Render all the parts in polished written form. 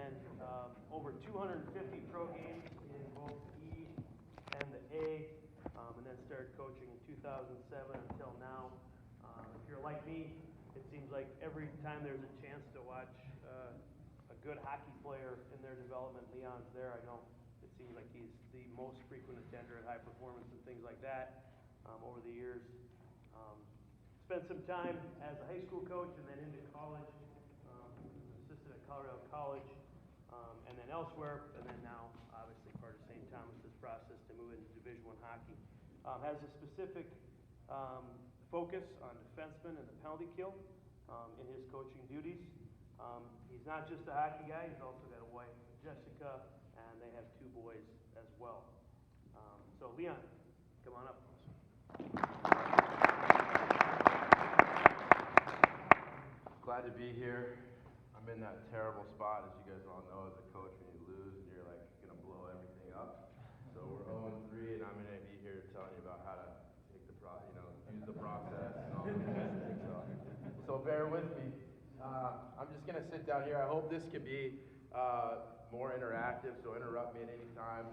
and over 250 pro games in both E and the A, and then started coaching in 2007 until now. If you're like me, it seems like every time there's a chance to watch a good hockey player in their development, Leon's there. I know it seems like he's the most frequent attender at high performance and things like that over the years. Spent some time as a high school coach and then into college, assistant at Colorado College, and then elsewhere, and then now obviously part of St. Thomas's process to move into Division I hockey. Has a specific focus on defensemen and the penalty kill in his coaching duties. He's not just a hockey guy, he's also got a wife, Jessica, and they have 2 boys as well. So Leon, come on up. Glad to be here. I'm in that terrible spot, as you guys all know, as a coach, when you lose and you're like gonna blow everything up. So we're 0-3, and I'm gonna be here telling you about how to take the use the process and all those kinds of things. So bear with me. I'm just gonna sit down here. I hope this can be more interactive. So interrupt me at any time.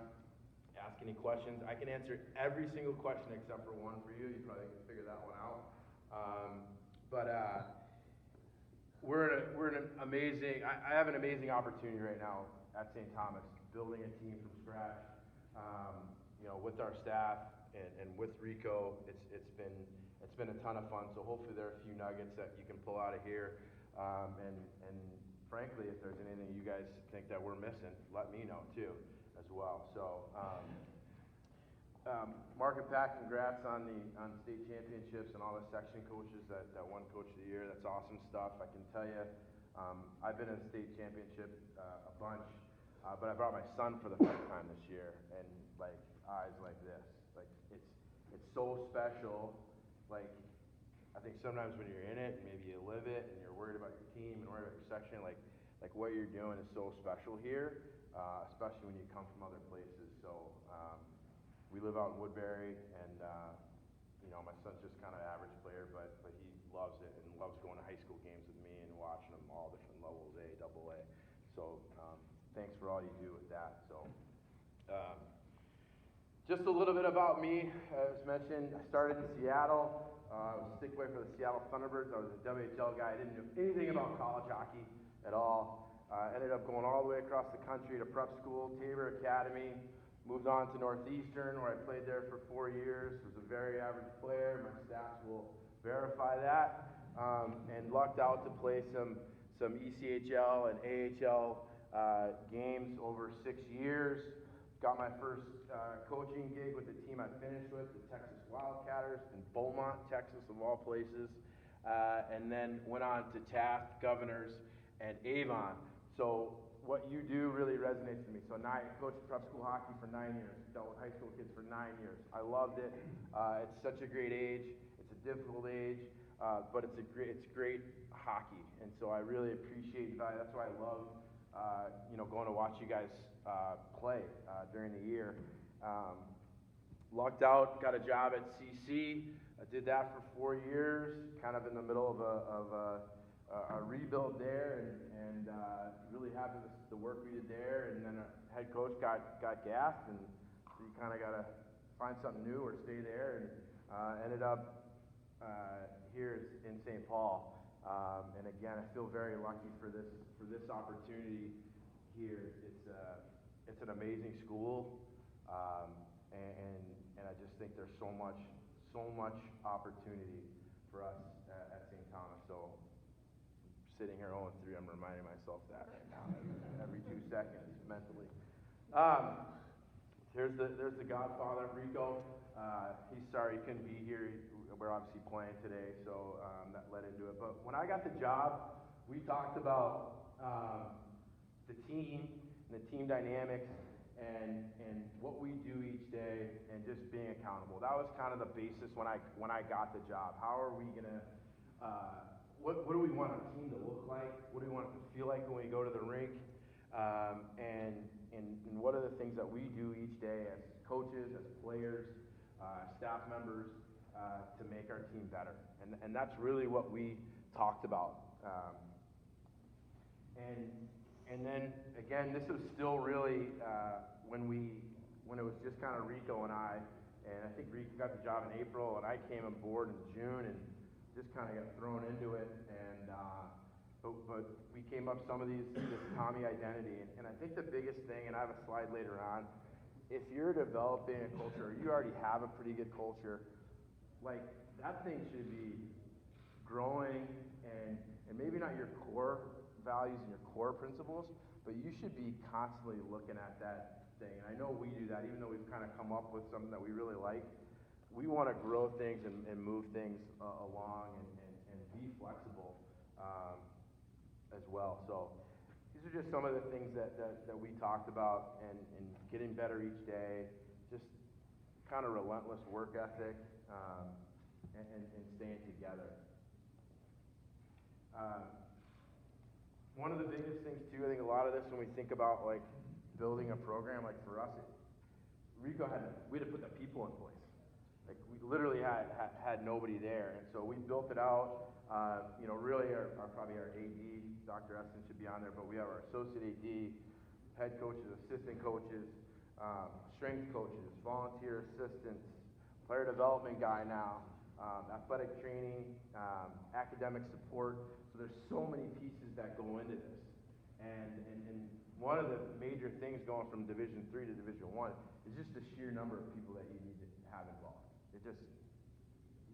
Ask any questions. I can answer every single question except for one for you. You probably can figure that one out. We're in an amazing. I have an amazing opportunity right now at St. Thomas, building a team from scratch. With our staff and with Rico, it's been a ton of fun. So hopefully there are a few nuggets that you can pull out of here. And frankly, if there's anything you guys think that we're missing, let me know too, as well. So. Mark and Pat, congrats on state championships and all the section coaches that won Coach of the Year. That's awesome stuff. I can tell you, I've been in a state championship a bunch, but I brought my son for the first time this year, and like eyes like this, like it's so special. Like I think sometimes when you're in it, maybe you live it, and you're worried about your team and worried about your section, like what you're doing is so special here, especially when you come from other places. So. We live out in Woodbury, and my son's just kind of an average player, but he loves it and loves going to high school games with me and watching them all different levels, A, AA. So thanks for all you do with that. So just a little bit about me. As mentioned, I started in Seattle. I was a stick boy for the Seattle Thunderbirds. I was a WHL guy. I didn't know anything about college hockey at all. Ended up going all the way across the country to prep school, Tabor Academy. Moved on to Northeastern, where I played there for 4 years. Was a very average player. My stats will verify that. And lucked out to play some ECHL and AHL games over 6 years. Got my first coaching gig with the team I finished with, the Texas Wildcatters in Beaumont, Texas, of all places. And then went on to Taft, Governors, and Avon. So what you do really resonates with me. So I coached prep school hockey for 9 years, dealt with high school kids for 9 years. I loved it. It's such a great age. It's a difficult age, but it's great hockey. And so I really appreciate that. That's why I love, going to watch you guys play during the year. Lucked out, got a job at CC. I did that for 4 years, kind of in the middle of a rebuild there, and really happy with the work we did there. And then our head coach got gassed, and so you kind of got to find something new or stay there. And ended up here in St. Paul. And again, I feel very lucky for this opportunity here. It's an amazing school, and I just think there's so much opportunity for us at St. Thomas. So. Sitting here 0-3, I'm reminding myself that right now every 2 seconds mentally. There's the Godfather, Rico. He's sorry he couldn't be here. We're obviously playing today, so that led into it. But when I got the job, we talked about the team and the team dynamics and what we do each day and just being accountable. That was kind of the basis when I got the job. How are we gonna What do we want our team to look like? What do we want it to feel like when we go to the rink? And what are the things that we do each day as coaches, as players, staff members, to make our team better? And that's really what we talked about. And And then, again, this was still really when it was just kind of Rico and I think Rico got the job in April, and I came aboard in June and just kind of got thrown into it. And but we came up some of this Tommy identity, and I think the biggest thing, and I have a slide later on, if you're developing a culture, or you already have a pretty good culture, like that thing should be growing and maybe not your core values and your core principles, but you should be constantly looking at that thing. And I know we do that, even though we've kind of come up with something that we really like. We want to grow things and move things along and be flexible as well. So these are just some of the things that we talked about, and getting better each day, just kind of relentless work ethic, and staying together. One of the biggest things too, I think a lot of this when we think about like building a program, like for us, we had to put the people in place. Like we literally had nobody there, and so we built it out. Really probably our AD, Dr. Essen should be on there, but we have our associate AD, head coaches, assistant coaches, strength coaches, volunteer assistants, player development guy now, athletic training, academic support. So there's so many pieces that go into this. And one of the major things going from Division III to Division I is just the sheer number of people that you need to have involved.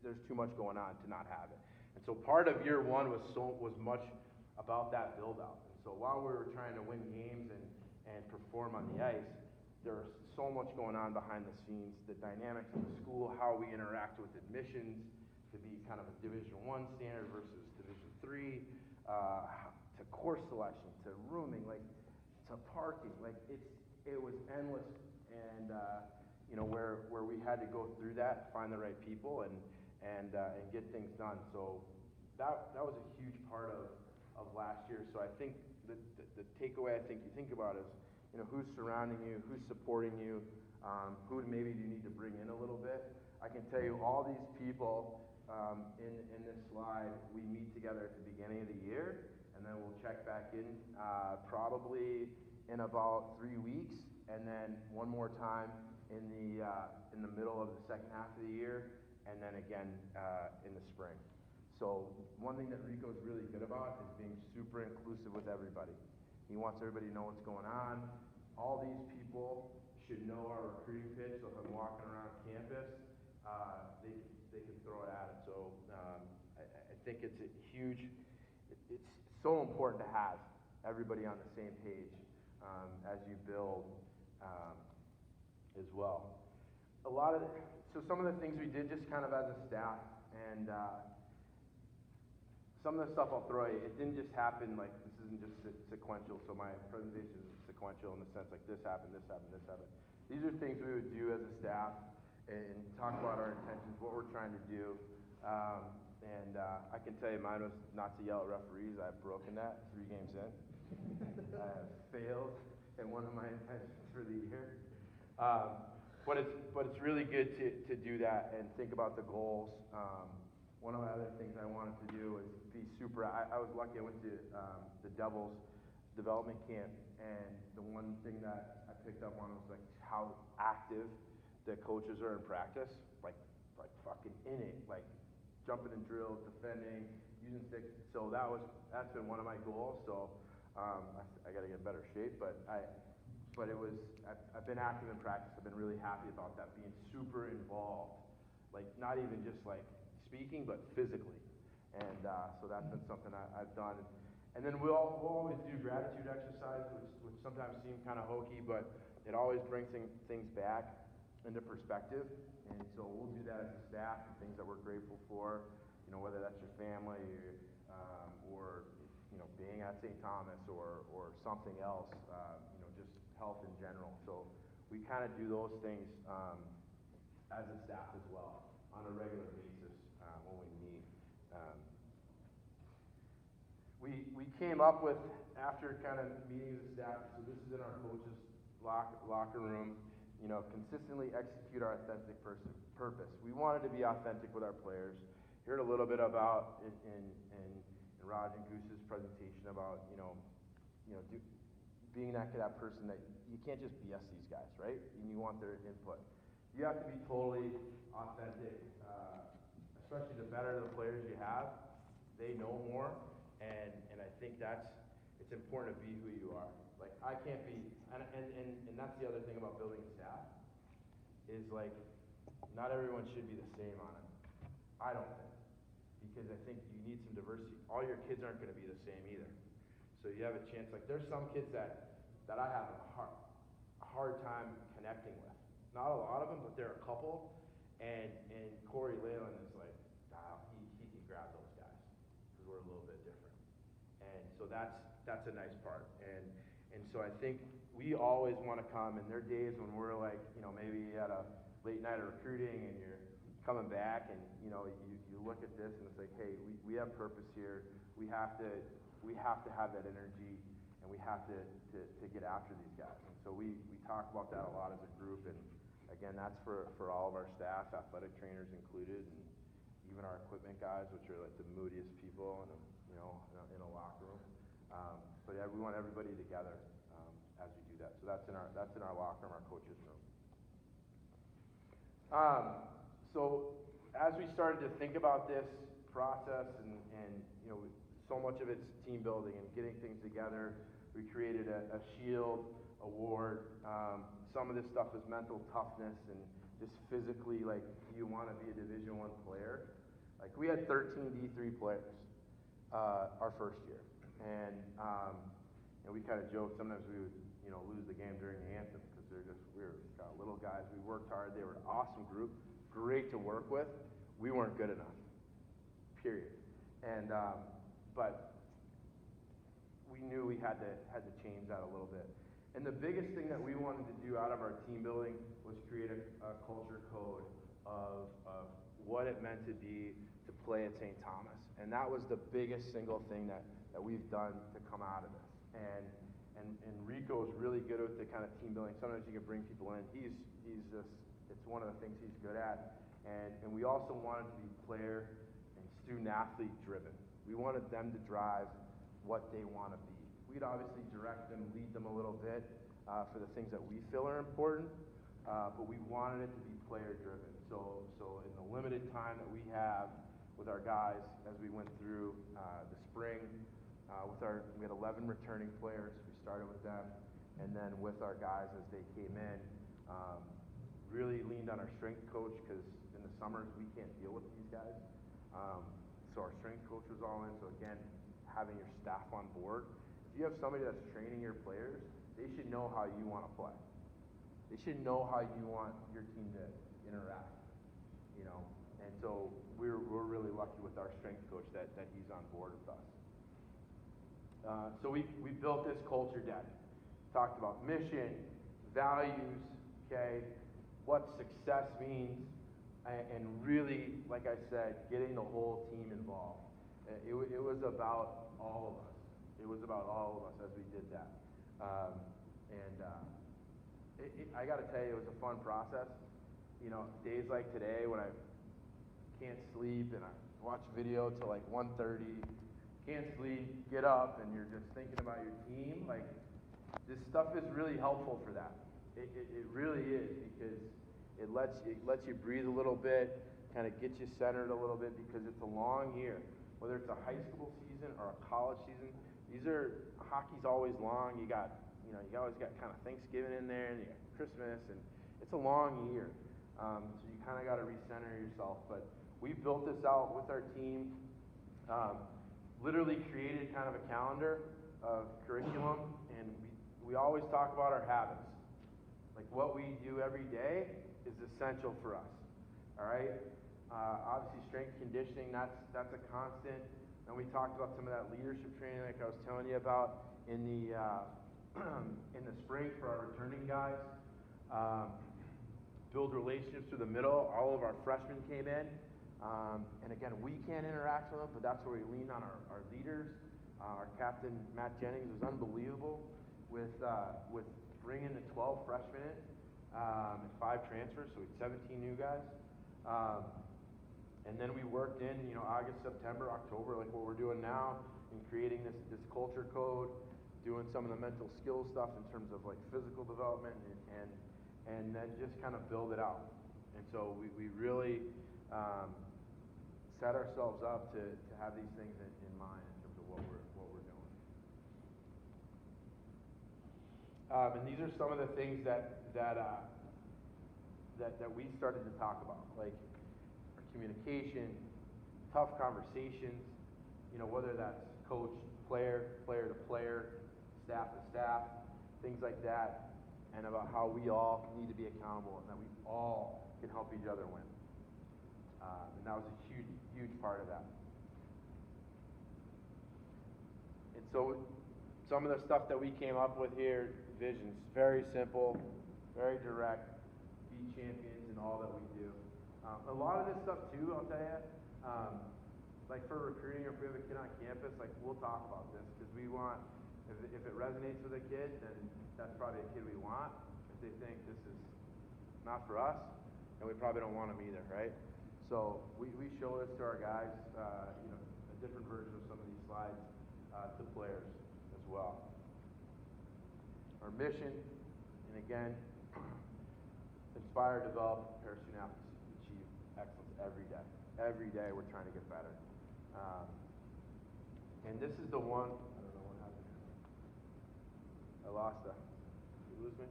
There's too much going on to not have it. And so part of year one was much about that build out. And so while we were trying to win games and perform on the ice, there was so much going on behind the scenes, the dynamics of the school, how we interact with admissions to be kind of a Division I standard versus Division III, to course selection, to rooming, like to parking, like it was endless, and where we had to go through that, find the right people, and get things done. So that was a huge part of last year. So I think the takeaway I think you think about is, who's surrounding you, who's supporting you, who maybe you need to bring in a little bit. I can tell you all these people in this slide, we meet together at the beginning of the year, and then we'll check back in probably in about 3 weeks, and then one more time in the middle of the second half of the year, and then again in the spring. So one thing that Rico's really good about is being super inclusive with everybody. He wants everybody to know what's going on. All these people should know our recruiting pitch, so if I'm walking around campus, they can throw it at it. So I think it's so important to have everybody on the same page as you build as well. So some of the things we did just kind of as a staff, and some of the stuff I'll throw you, it didn't just happen, like this isn't just sequential, so my presentation is sequential in the sense like this happened, this happened, this happened. These are things we would do as a staff and talk about our intentions, what we're trying to do. I can tell you mine was not to yell at referees. I've broken that 3 games in. I have failed at one of my intentions for the year. But it's really good to do that and think about the goals. One of the other things I wanted to do was be super. I was lucky. I went to the Devils development camp, and the one thing that I picked up on was like how active the coaches are in practice, like fucking in it, like jumping in drills, defending, using sticks. So that's been one of my goals. So I got to get in better shape, but I've been active in practice. I've been really happy about that, being super involved, like not even just like speaking, but physically. And so that's been something I've done. And then we'll always do gratitude exercises, which sometimes seem kind of hokey, but it always brings things back into perspective. And so we'll do that as a staff, and things that we're grateful for, whether that's your family or being at St. Thomas or something else, just health in general. So we kind of do those things as a staff as well on a regular basis when we meet. We came up with, after kind of meetings with staff, so this is in our coaches' locker room, consistently execute our authentic purpose. We wanted to be authentic with our players. Heard a little bit about in Raj and Goose's presentation about being that person that you can't just BS these guys, right? And you want their input. You have to be totally authentic, especially the better the players you have, they know more, and I think it's important to be who you are. Like, I can't be, and that's the other thing about building a staff, is like, not everyone should be the same on it. I don't think, because I think you need some diversity. All your kids aren't gonna be the same either. So you have a chance, like there's some kids that I have a hard time connecting with. Not a lot of them, but there are a couple, and Corey Leyland is like, nah, he can grab those guys, because we're a little bit different. And so that's a nice part. And so I think we always wanna come, and there are days when we're like, you know, maybe at a late night of recruiting and you're coming back and, you know, you look at this and it's like, hey, we have purpose here. We have to have that energy, and we have to get after these guys. And so we talk about that a lot as a group, and again, that's for all of our staff, athletic trainers included, and even our equipment guys, which are like the moodiest people in a locker room. But yeah, we want everybody together as we do that. So that's in our locker room, our coaches room. So as we started to think about this process, and you know, so much of it's team building and getting things together, we created a shield award. Some of this stuff is mental toughness and just physically, like, you want to be a Division I player. Like, we had 13 D3 players our first year, and we kind of joked sometimes we would, you know, lose the game during the anthem because we were little guys. We worked hard. They were an awesome group, great to work with. We weren't good enough, period. And but we knew we had to change that a little bit. And the biggest thing that we wanted to do out of our team building was create a culture code of what it meant to be to play at St. Thomas. And that was the biggest single thing that we've done to come out of this. And Rico is really good with the kind of team building. Sometimes you can bring people in. He's just, it's one of the things he's good at. And we also wanted to be player and student athlete driven. We wanted them to drive what they want to be. We'd obviously direct them, lead them a little bit for the things that we feel are important, but we wanted it to be player driven. So in the limited time that we have with our guys, as we went through the spring, we had 11 returning players. We started with them, and then with our guys as they came in, really leaned on our strength coach, because in the summers we can't deal with these guys. So our strength coach was all in. So again, having your staff on board. If you have somebody that's training your players, they should know how you want to play. They should know how you want your team to interact, you know. And so we're really lucky with our strength coach that he's on board with us. So we built this culture deck. Talked about mission, values, okay, what success means, and really, like I said, getting the whole team involved. It was about all of us. It was about all of us as we did that. I got to tell you, it was a fun process. You know, days like today when I can't sleep and I watch video till like 1:30, can't sleep, get up, and you're just thinking about your team. Like, this stuff is really helpful for that. It really is, because it lets you breathe a little bit, kind of gets you centered a little bit, because it's a long year. Whether it's a high school season or a college season, hockey's always long. You always got kind of Thanksgiving in there, and you got Christmas, and it's a long year. So you kind of got to recenter yourself. But we built this out with our team, literally created kind of a calendar of curriculum, and we always talk about our habits. Like, what we do every day is essential for us, all right? Obviously, strength conditioning, that's a constant. And we talked about some of that leadership training, like I was telling you about in the spring for our returning guys. Build relationships through the middle. All of our freshmen came in. And again, we can't interact with them, but that's where we lean on our leaders. Our captain, Matt Jennings, was unbelievable with bringing the 12 freshmen in and 5 transfers, so we had 17 new guys. And then we worked in, August, September, October, like what we're doing now, in creating this culture code. doing some of the mental skill stuff in terms of like physical development and then just kind of build it out. And so we really set ourselves up to have these things in mind in terms of what we're doing. And these are some of the things that we started to talk about, like our communication, tough conversations, whether that's coach, player to player, staff to staff, things like that, and about how we all need to be accountable and that we all can help each other win. And that was a huge part of that. And so some of the stuff that we came up with here, visions, very simple, very direct, be champions in all that we do. A lot of this stuff too, I'll tell you, like for recruiting, or if we have a kid on campus, like we'll talk about this because we want, if it resonates with a kid, then that's probably a kid we want. If they think this is not for us, then we probably don't want them either, right? So we show this to our guys, a different version of some of these slides to players as well. Our mission, and again, inspire, develop, prepare student athletes to achieve excellence every day. Every day we're trying to get better. And this is the one, I don't know what happened here. I lost that. Did you lose me?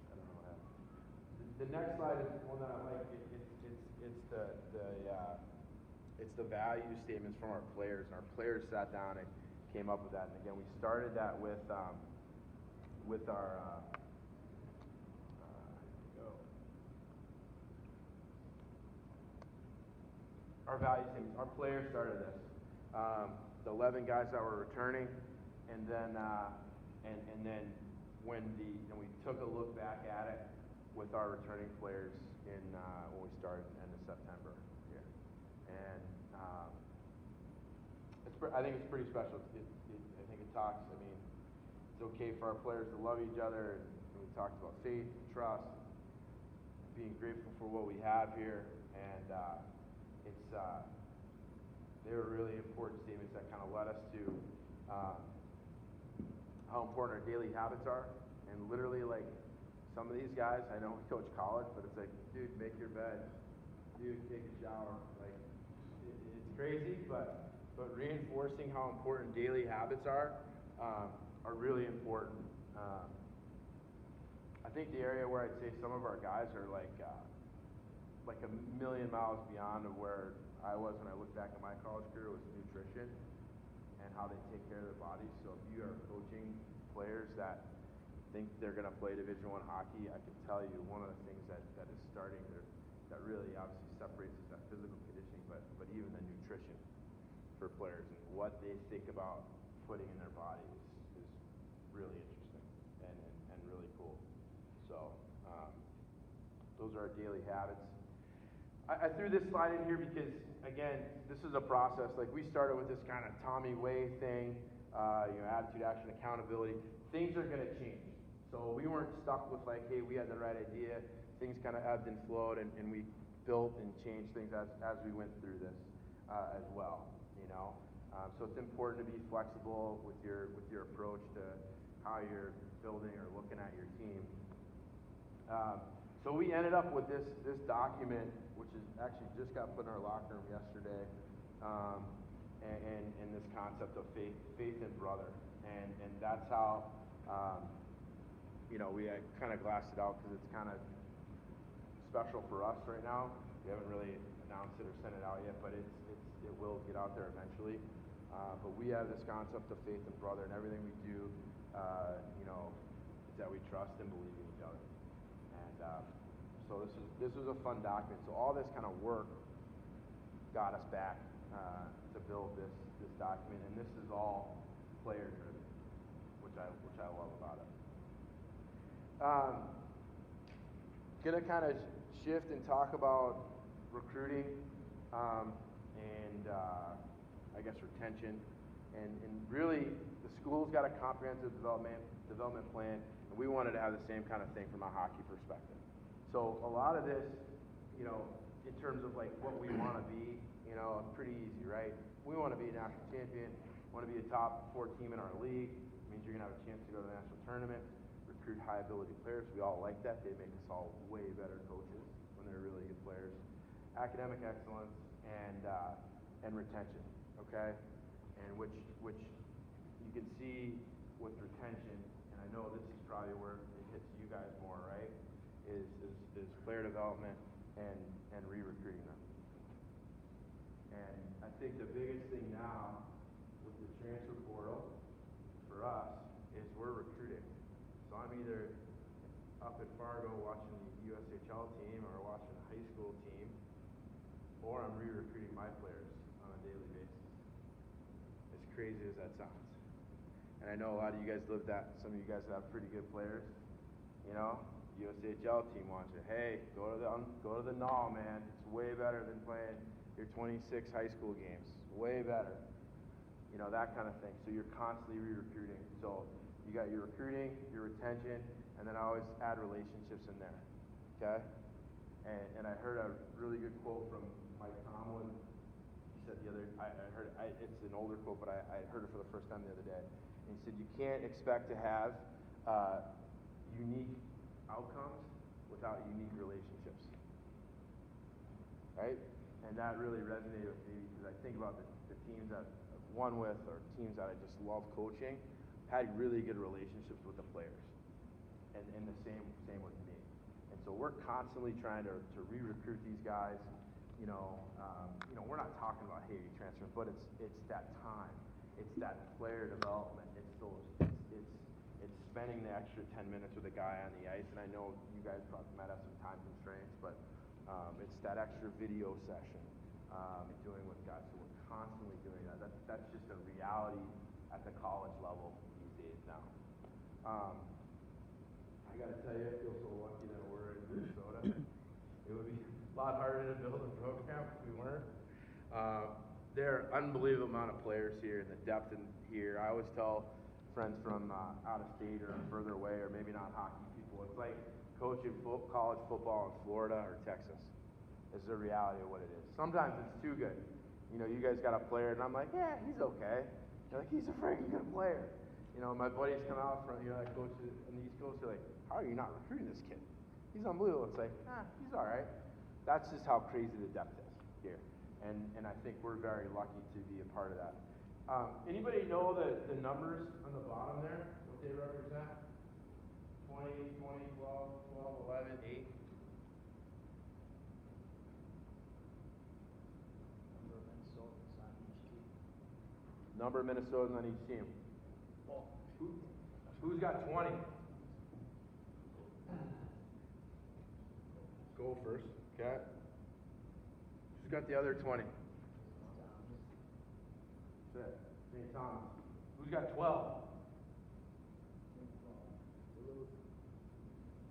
I don't know what happened. The next slide is one that I like. It's the value statements from our players, and our players sat down and came up with that. And again, we started that with our our value statements. Our players started this. The 11 guys that were returning, and then when we took a look back at it with our returning players when we started in the end of September here, and I think it's pretty special. I think it talks. I mean, it's okay for our players to love each other, and we talked about faith, trust, being grateful for what we have here, and they were really important statements that kind of led us to how important our daily habits are, and literally like some of these guys, I know we coach college, but it's like, dude, make your bed, dude, take a shower, like it's crazy, but reinforcing how important daily habits are really important. I think the area where I'd say some of our guys are like a million miles beyond of where I was when I look back at my college career was nutrition and how they take care of their bodies. So if you are coaching players that think they're going to play Division I hockey, I can tell you one of the things that is starting there that really obviously separates is that physical conditioning, but even the nutrition for players and what they think about putting in their body is really interesting and really cool. So those are our daily habits. I threw this slide in here because, again, this is a process. Like, we started with this kind of Tommy Way thing, attitude, action, accountability. Things are going to change. So we weren't stuck with like, hey, we had the right idea. Things kind of ebbed and flowed, and we built and changed things as we went through this as well. So it's important to be flexible with your approach to how you're building or looking at your team. So we ended up with this document, which is actually just got put in our locker room yesterday, and this concept of faith and brother, and that's how we kind of glassed it out because it's kind of special for us right now. We haven't really announced it or sent it out yet, but it will get out there eventually. But we have this concept of faith and brother, and everything we do, is that we trust and believe in each other. And so this was a fun document. So all this kind of work got us back to build this document, and this is all player driven, which I love about it. Gonna kind of shift and talk about recruiting and I guess retention, and really the school's got a comprehensive development plan, and we wanted to have the same kind of thing from a hockey perspective. So a lot of this, in terms of like what we want to be, you know, it's pretty easy, right? We want to be a national champion, want to be a top 4 team in our league. It means you're going to have a chance to go to the national tournament, recruit high ability players. We all like that. They make us all way better coaches when they're really good players. Academic excellence and retention, okay? And which you can see with retention, and I know this is probably where it hits you guys more, right? Is player development and re-recruiting them. And I think the biggest thing now with the transfer portal for us is we're recruiting. So I'm either up at Fargo watching the USHL team or watching the high school team, or I'm re-recruiting my players on a daily basis. As crazy as that sounds. And I know a lot of you guys live that. Some of you guys have pretty good players. You know, USHL team wants you. Hey, go to the NAW, man. It's way better than playing your 26 high school games. Way better. You know, that kind of thing. So you're constantly re-recruiting. So you got your recruiting, your retention, and then I always add relationships in there. Okay? And I heard a really good quote from Mike Tomlin. He said the other, it's an older quote, but I heard it for the first time the other day. And he said, you can't expect to have unique outcomes without unique relationships. Right? And that really resonated with me because I think about the teams that I've won with or teams that I just love coaching, had really good relationships with the players. And the same with me. And so we're constantly trying to re-recruit these guys. You know, we're not talking about, hey, you transfer, but it's that time. It's that player development. It's spending the extra 10 minutes with a guy on the ice. And I know you guys probably might have some time constraints, but it's that extra video session doing with guys. So we're constantly doing that. That's just a reality at the college level these days now. I got to tell you, I feel so lucky that we're in Minnesota. It would be a lot harder to build a program if we weren't. There are unbelievable amount of players here and the depth in here. I always tell friends from out of state or further away or maybe not hockey people, it's like coaching college football in Florida or Texas. Is the reality of what it is. Sometimes it's too good. You know, you guys got a player and I'm like, yeah, he's okay. You're like, he's a freaking good player. You know, my buddies come out from, you know, like coaches in the East Coast, they're like, how are you not recruiting this kid? He's unbelievable. It's like, he's all right. That's just how crazy the depth is here. And I think we're very lucky to be a part of that. Anybody know the numbers on the bottom there, what they represent? 20, 20, 12, 11, 8? Number of Minnesotans on each team. Who's got 20? Go first, okay? Who's got the other 20? That's it. St. Thomas. Who's got 12?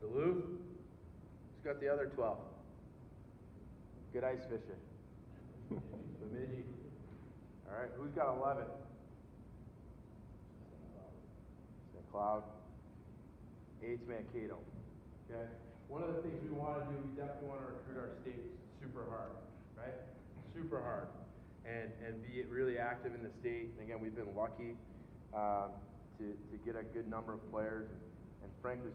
Duluth. Who's got the other 12? Good ice fishing. Bemidji. All right, who's got 11? St. Cloud. 8's Mankato. Okay? One of the things we want to do, we definitely want to recruit our state super hard, right? Super hard. And be really active in the state. And again, we've been lucky to get a good number of players. And frankly,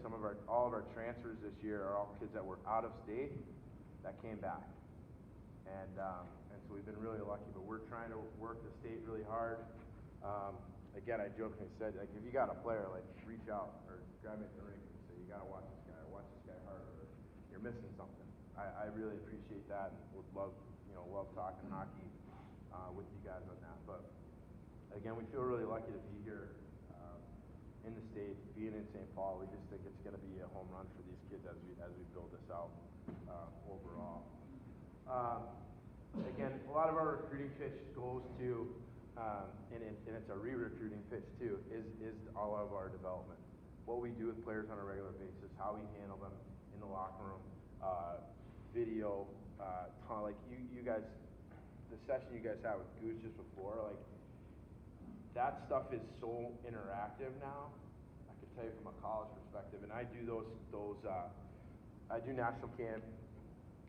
all of our transfers this year are all kids that were out of state that came back. And so we've been really lucky, but we're trying to work the state really hard. Again, I jokingly said, like, if you got a player, like, reach out or grab me at the rink and say, you got to watch this guy hard, or you're missing something. I really appreciate that and would love talking hockey with you guys on that. But again, we feel really lucky to be here in the state, being in St. Paul. We just think it's going to be a home run for these kids as we build this out overall. Again, a lot of our recruiting pitch goes to, and it's a re-recruiting pitch too, is all of our development. What we do with players on a regular basis, how we handle them in the locker room, video, like you guys, the session you guys had with Goose just before, like that stuff is so interactive now. I can tell you from a college perspective, and I do I do national camp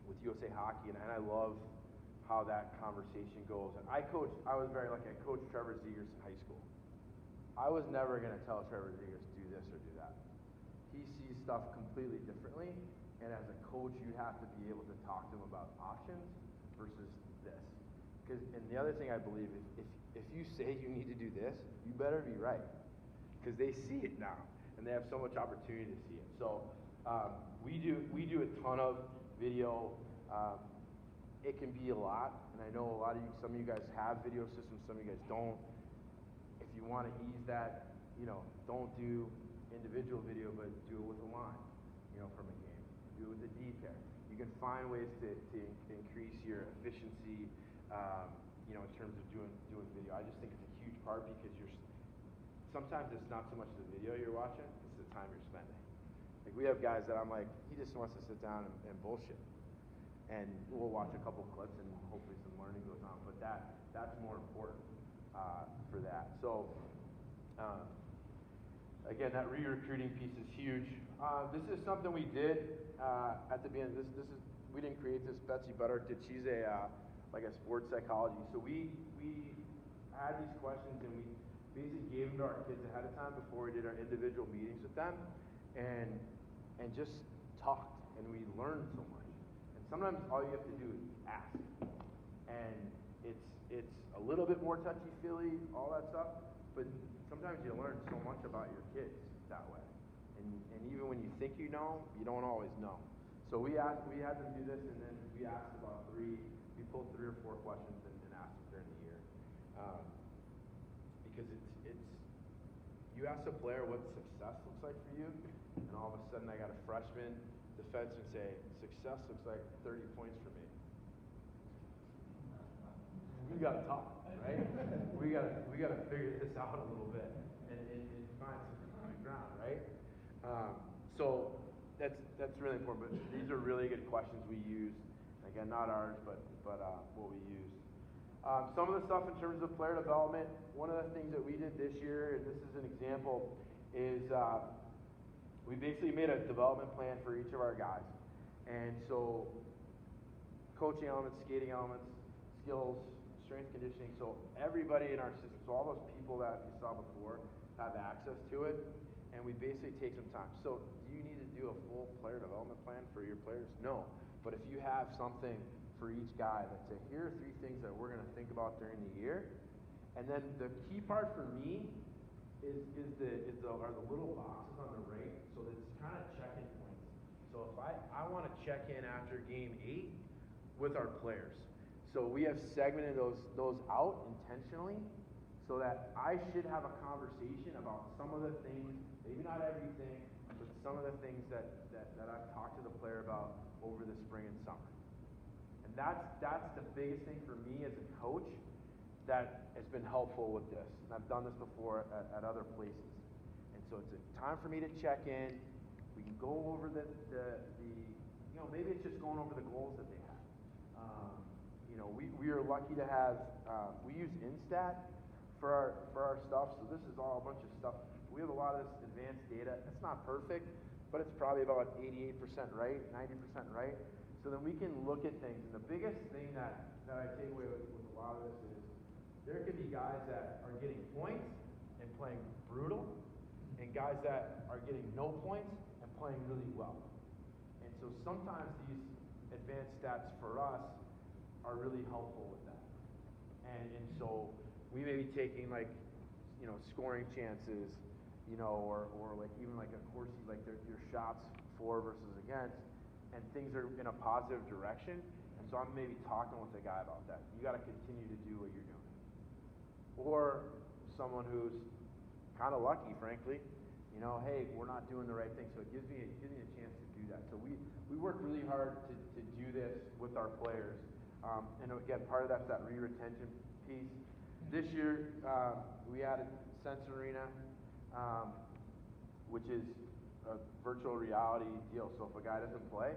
with USA Hockey, and I love how that conversation goes. And I was very lucky. I coached Trevor Zegers in high school. I was never going to tell Trevor Zegers to do this or do that. He sees stuff completely differently, and as a coach, you have to be able to talk to him about options versus this. And the other thing I believe is if you say you need to do this, you better be right, because they see it now, and they have so much opportunity to see it. So we do a ton of video. It can be a lot, and I know some of you guys have video systems, some of you guys don't. If you want to ease that, don't do individual video, but do it with a line, from a game. Do it with a D-pair. You can find ways to increase your efficiency, in terms of doing video. I just think it's a huge part because sometimes it's not so much the video you're watching, it's the time you're spending. Like we have guys that I'm like, he just wants to sit down and bullshit. And we'll watch a couple clips and hopefully some learning goes on, but that's more important for that. So again, that re-recruiting piece is huge. This is something we did at the beginning. We didn't create this. Betsy Butter did. She's a sports psychology. So we had these questions and we basically gave them to our kids ahead of time before we did our individual meetings with them, and just talked, and we learned so much. Sometimes all you have to do is ask, and it's a little bit more touchy-feely, all that stuff, but sometimes you learn so much about your kids that way, and even when you think you know, you don't always know. So we had them do this, and then we asked we pulled 3 or 4 questions and asked them during the year, because you ask a player what success looks like for you, and all of a sudden I got a freshman defenseman say, success looks like 30 points for me. We gotta talk, right? we gotta figure this out a little bit and find some common ground, right? So that's really important. But these are really good questions we use. Again, not ours, but what we use. Some of the stuff in terms of player development. One of the things that we did this year, and this is an example, is we basically made a development plan for each of our guys. And so coaching elements, skating elements, skills, strength conditioning, so everybody in our system, so all those people that you saw before have access to it, and we basically take some time. So do you need to do a full player development plan for your players? No. But if you have something for each guy that say, here are 3 things that we're going to think about during the year, and then the key part for me are the little boxes on the right, so it's kind of check-in points. So if I want to check in after game 8 with our players, so we have segmented those out intentionally, so that I should have a conversation about some of the things, maybe not everything, but some of the things that I've talked to the player about over the spring and summer. And that's the biggest thing for me as a coach that has been helpful with this. And I've done this before at other places. And so it's a time for me to check in. We can go over the maybe it's just going over the goals that they have. We are lucky to have, we use Instat for our stuff. So this is all a bunch of stuff. We have a lot of this advanced data. It's not perfect, but it's probably about 88% right, 90% right. So then we can look at things. And the biggest thing that I take away with a lot of this is there can be guys that are getting points and playing brutal, and guys that are getting no points and playing really well. And so sometimes these advanced stats for us are really helpful with that. And so we may be taking scoring chances, or like even like a Corsi, like your shots for versus against, and things are in a positive direction. And so I'm maybe talking with the guy about that. You got to continue to do what you're doing. Or someone who's kind of lucky, frankly, hey, we're not doing the right thing, so it gives me a chance to do that. So we work really hard to do this with our players. And again, part of that's that re-retention piece. This year, we added Sense Arena, which is a virtual reality deal. So if a guy doesn't play,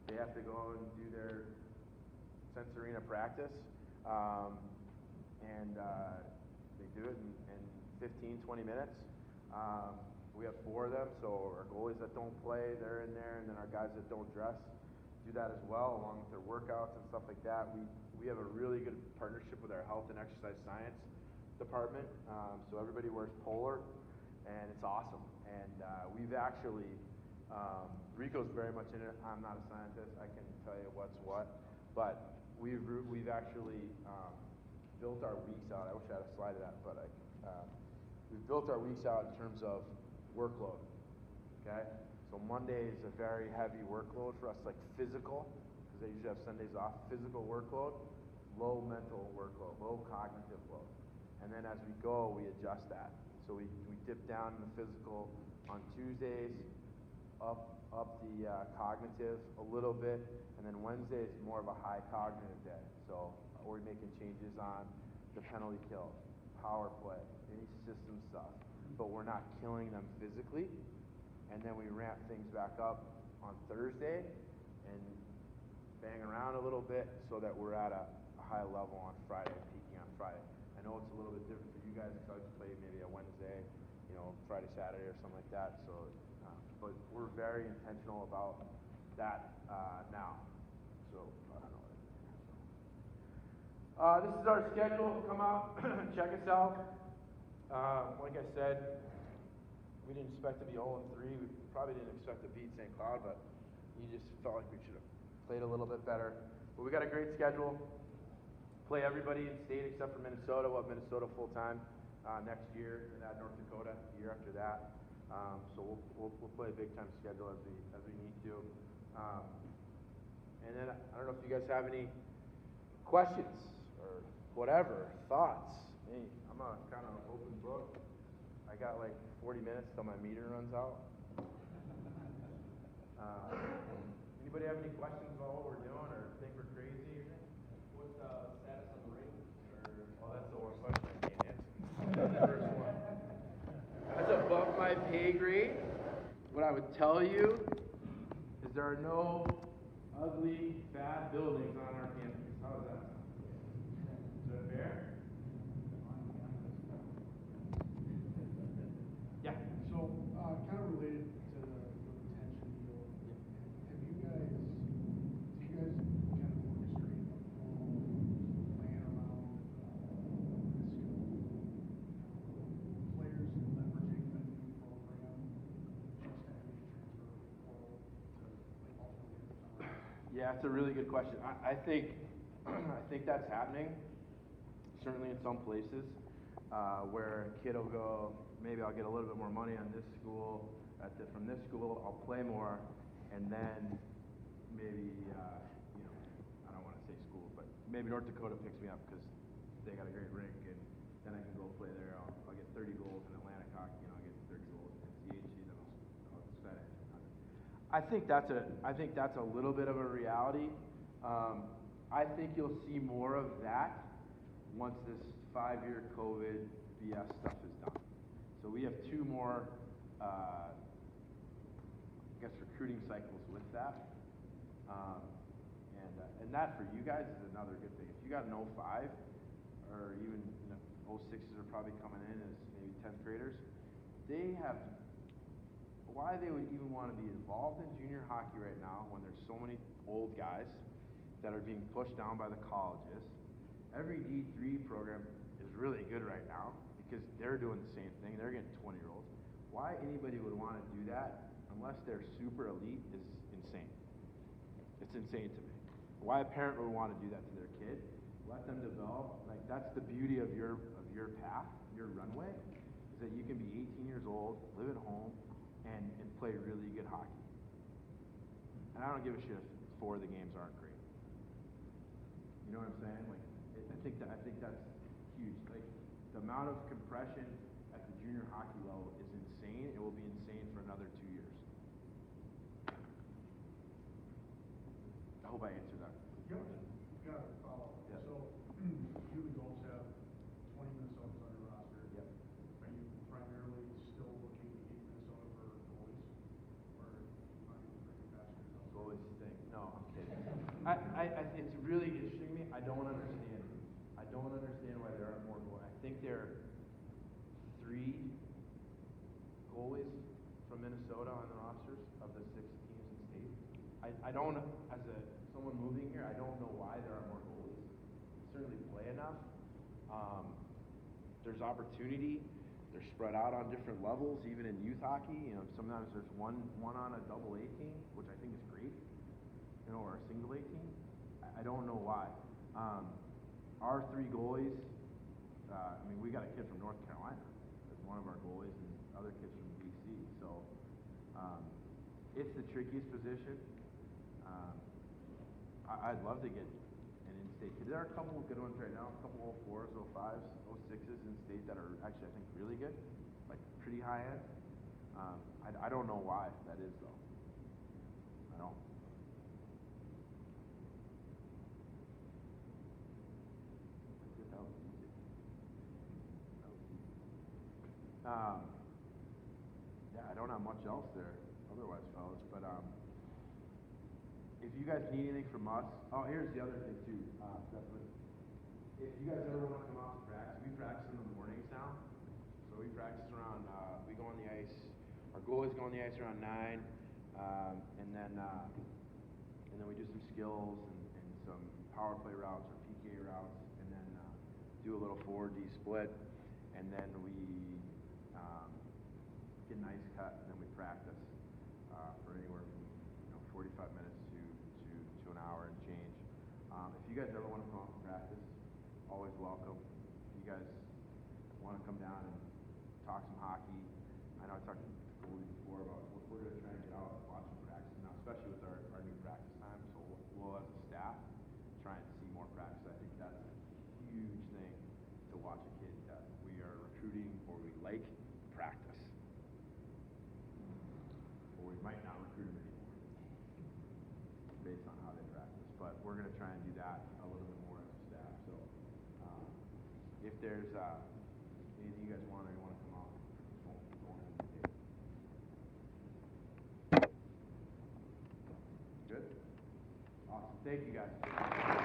they have to go and do their Sense Arena practice. And they do it in 15, 20 minutes. We have 4 of them, so our goalies that don't play, they're in there, and then our guys that don't dress do that as well, along with their workouts and stuff like that. We have a really good partnership with our health and exercise science department. So everybody wears Polar, and it's awesome. And we've actually, Rico's very much in it. I'm not a scientist. I can tell you what's what. But we've actually built our weeks out. I wish I had a slide of that, but we've built our weeks out in terms of workload. Okay? So Monday is a very heavy workload for us, like physical, because they usually have Sundays off. Physical workload, low mental workload, low cognitive load. And then as we go, we adjust that. So we dip down in the physical on Tuesdays, up the cognitive a little bit, and then Wednesday is more of a high cognitive day. So we're making changes on the penalty kill, power play, any system stuff, but we're not killing them physically. And then we ramp things back up on Thursday and bang around a little bit so that we're at a high level on Friday, peaking on Friday. I know it's a little bit different for you guys because I like to play maybe a Wednesday, Friday, Saturday or something like that. So, but we're very intentional about that now. So, I don't know. This is our schedule. Come out, check us out. Like I said, we didn't expect to be 0-3. We probably didn't expect to beat St. Cloud, but you just felt like we should have played a little bit better. But we got a great schedule. Play everybody in state except for Minnesota. We'll have Minnesota full time next year, and add North Dakota the year after that. So we'll play a big time schedule as we need to. And then I don't know if you guys have any questions or whatever thoughts. Hey, I'm a kind of open book. I got like 40 minutes till my meter runs out. Anybody have any questions about what we're doing or think we're crazy or anything? What's the status on the ring? Well, that's the one question I can't answer. That's the first one. That's above my pay grade. What I would tell you is there are no ugly, bad buildings on our campus. How is that? Is that fair? Yeah. So, kind of related to the retention deal, have you guys, do you guys kind of orchestrate a full plan around players leveraging the new program just to have a transfer portal to ultimately? Yeah, it's a really good question. I think that's happening, certainly in some places, where a kid will go, maybe I'll get a little bit more money on this school, from this school, I'll play more, and then maybe, I don't want to say school, but maybe North Dakota picks me up because they got a great rink, and then I can go play there. I'll get 30 goals in Atlantic hockey, I'll get 30 goals in CHC, then I'll spend it. I think that's a little bit of a reality. I think you'll see more of that once this 5-year COVID BS stuff is done. So we have 2 more, recruiting cycles with that. And that for you guys is another good thing. If you got an 05, or even 06s are probably coming in as maybe 10th graders, they have, why they would even want to be involved in junior hockey right now when there's so many old guys that are being pushed down by the colleges. Every D3 program is really good right now because they're doing the same thing. They're getting 20-year-olds. Why anybody would want to do that, unless they're super elite, is insane. It's insane to me. Why a parent would want to do that to their kid, let them develop, like that's the beauty of your path, your runway, is that you can be 18 years old, live at home, and play really good hockey. And I don't give a shit if 4 of the games aren't great. You know what I'm saying? Like, I think that's huge. Like, the amount of compression at the junior hockey level is insane. It will be insane for another 2 years. I hope I answered that. Yep. Got a follow-up. Yeah. So, you the Gulls have 20 Minnesotans on your roster. Yep. Are you primarily still looking to keep Minnesota for goalies? Or are you planning to bring back yourself? Goalies thing. No, I'm kidding. It's really interesting to me. I don't understand. I don't understand why there aren't more goalies. I think there are 3 goalies from Minnesota on the rosters of the 6 teams in state. I don't, someone moving here, I don't know why there are more goalies. Certainly play enough. There's opportunity. They're spread out on different levels, even in youth hockey. You know, sometimes there's one on a double A team, which I think is great. You know, or a single A team. I don't know why. Our three goalies, I mean, we got a kid from North Carolina as one of our goalies, and other kids from BC. So it's the trickiest position. I'd love to get an in-state kid. There are a couple of good ones right now, a couple 04s, 05s, 06s in state that are actually, I think, really good, like pretty high end. I don't know why that is, though. I don't. That was easy. Yeah, I don't have much else there otherwise, fellas, but if you guys need anything from us, oh, here's the other thing too, definitely. If you guys ever want to come out to practice, we practice in the mornings now. So we practice around, we go on the ice, our goalies go on the ice around 9, and then we do some skills and some power play routes or PK routes, and then do a little 4D split, and then we get an ice cut, and then we practice for anywhere from 45 minutes to an hour and change. If you guys ever want to come out and practice, always welcome. If you guys want to come down and talk some hockey, I know I talked to Goldie before about we're going to try and get out and watch some practice now, especially with our new practice time. So we'll as a staff try and see more practice. I think that's a huge thing to watch a kid that we are recruiting or we like practice, or we might not recruit them anymore based on how they practice. But we're going to try and do that a little bit more as a staff. So if there's anything you guys want or you want to come out, don't hesitate. Good? Awesome. Thank you guys.